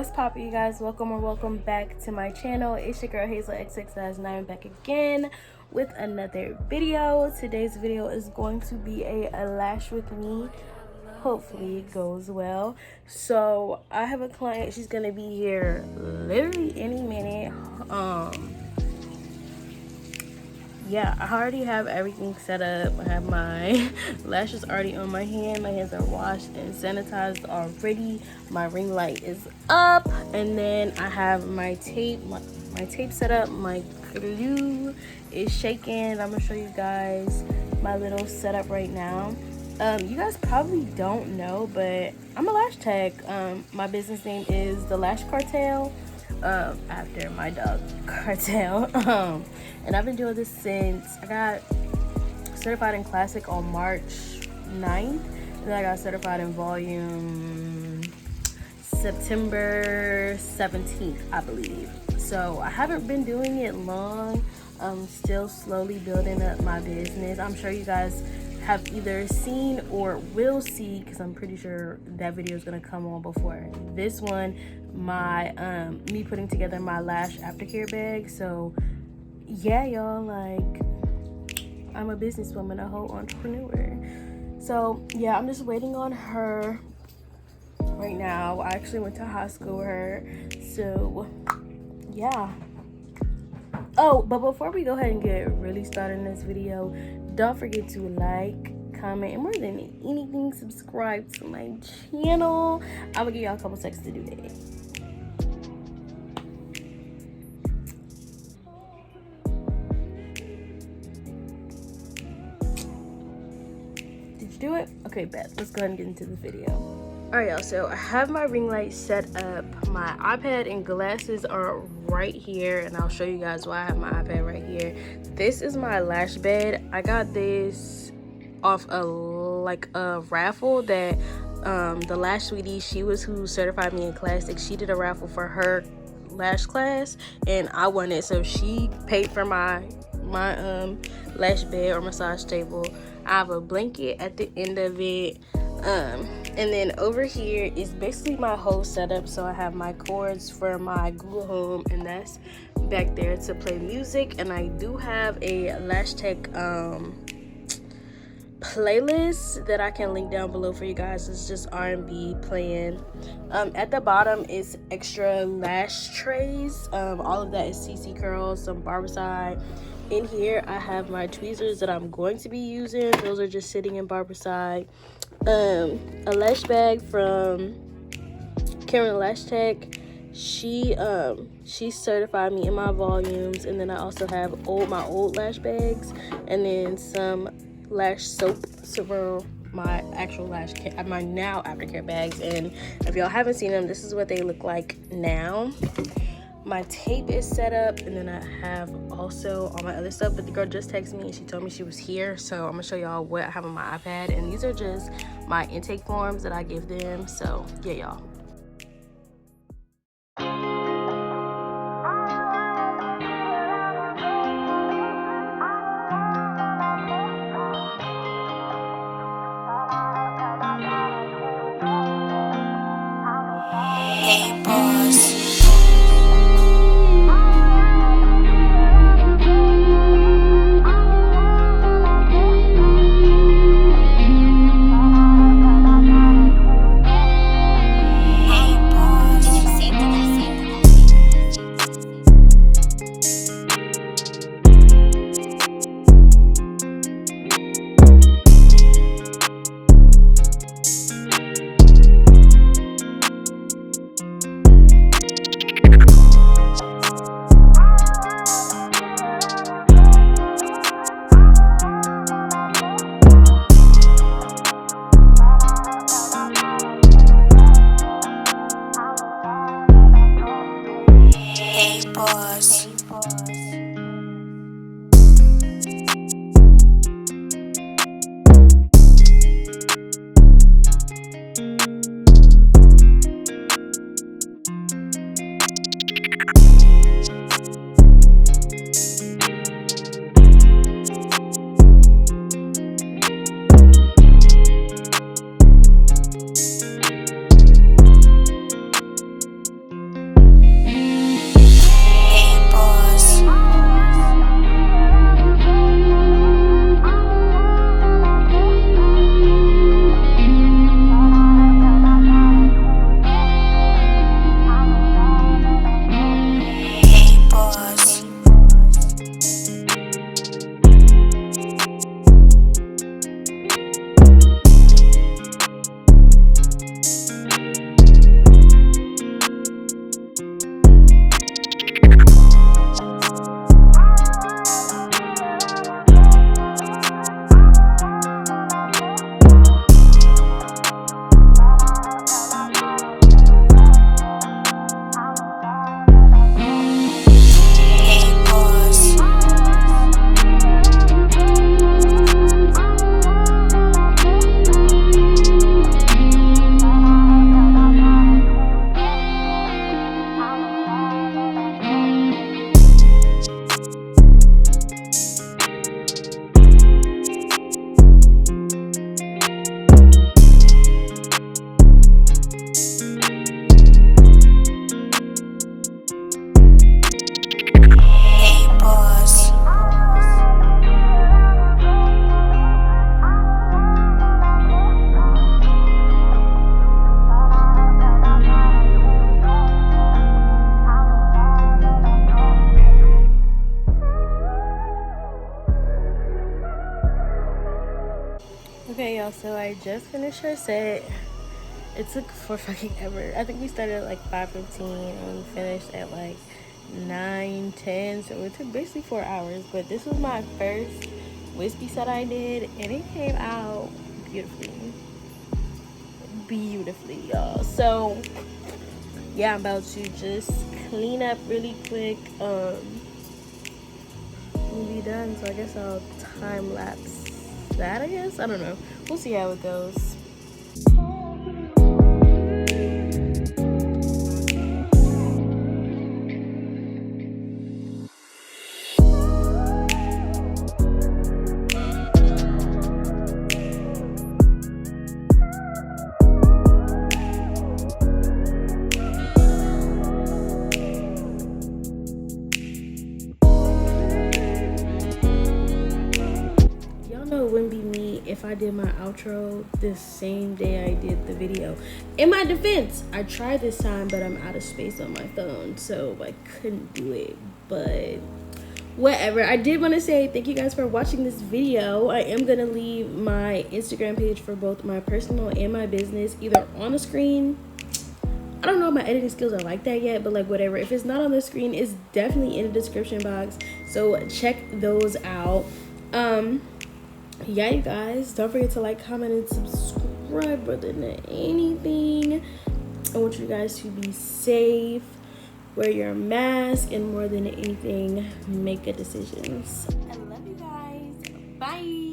What's poppin', you guys? Welcome back to my channel. It's your girl Hazel XX, and I'm back again with another video. Today's video is going to be a lash with me. Hopefully it goes well. So I have a client. She's gonna be here literally any minute. Yeah, I already have everything set up. I have my lashes already on my hand. My hands are washed and sanitized already. My ring light is up, and then I have my tape. My tape set up. My glue is shaking. I'm gonna show you guys my little setup right now. You guys probably don't know, but I'm a lash tech. My business name is the Lash Cartel, after my dog Cartel. And I've been doing this since I got certified in Classic on March 9th. And then I got certified in Volume September 17th, I believe. So I haven't been doing it long. I'm still slowly building up my business. I'm sure you guys have either seen or will see, because I'm pretty sure that video is gonna come on before this one, my me putting together my lash aftercare bag. So yeah, y'all, like, I'm a businesswoman, a whole entrepreneur. So yeah, I'm just waiting on her right now. I actually went to high school with her, so yeah. Oh, but before we go ahead and get really started in this video, don't forget to like, comment, and more than anything, subscribe to my channel. I'm gonna give y'all a couple seconds to do that. Did you do it? Okay, bet. Let's go ahead and get into the video. Alright, y'all, so I have my ring light set up. My iPad and glasses are right here, and I'll show you guys why I have my iPad right here. This is my lash bed. I got this off a raffle that the Lash Sweetie, she was who certified me in Classic. She did a raffle for her lash class, and I won it. So she paid for my lash bed or massage table. I have a blanket at the end of it. And then over here is basically my whole setup. So I have my cords for my Google Home, and that's back there to play music. And I do have a Lash Tech playlist that I can link down below for you guys. It's just R&B playing. At the bottom is extra lash trays. All of that is CC curls, some Barbicide. In here I have my tweezers that I'm going to be using. Those are just sitting in Barbicide. A lash bag from Karen Lash Tech. She certified me in my volumes, and then I also have my old lash bags, and then some lash soap from my actual my now aftercare bags. And if y'all haven't seen them, this is what they look like now. My tape is set up, and then I have also all my other stuff, but the girl just texted me and she told me she was here, so I'm gonna show y'all what I have on my iPad. And these are just my intake forms that I give them. So yeah, y'all. Hey, boss. Okay, y'all, so I just finished her set. It took for fucking ever. I think we started at like 5:15 and we finished at like 9:10. So it took basically 4 hours. But this was my first wispy set I did, and it came out beautifully. Beautifully, y'all. So yeah, I'm about to just clean up really quick. We'll be done. So I guess I'll time lapse that, I guess. I don't know. We'll see how it goes. It wouldn't be me if I did my outro the same day I did the video. In my defense, I tried this time, but I'm out of space on my phone, so I couldn't do it. But whatever. I did want to say thank you guys for watching this video. I am gonna leave my Instagram page for both my personal and my business either on the screen. I don't know if my editing skills are like that yet, but like whatever. If it's not on the screen, it's definitely in the description box, so check those out. Yeah, you guys, don't forget to like, comment, and subscribe. More than anything, I want you guys to be safe, wear your mask, and more than anything, make good decisions. I love you guys. Bye.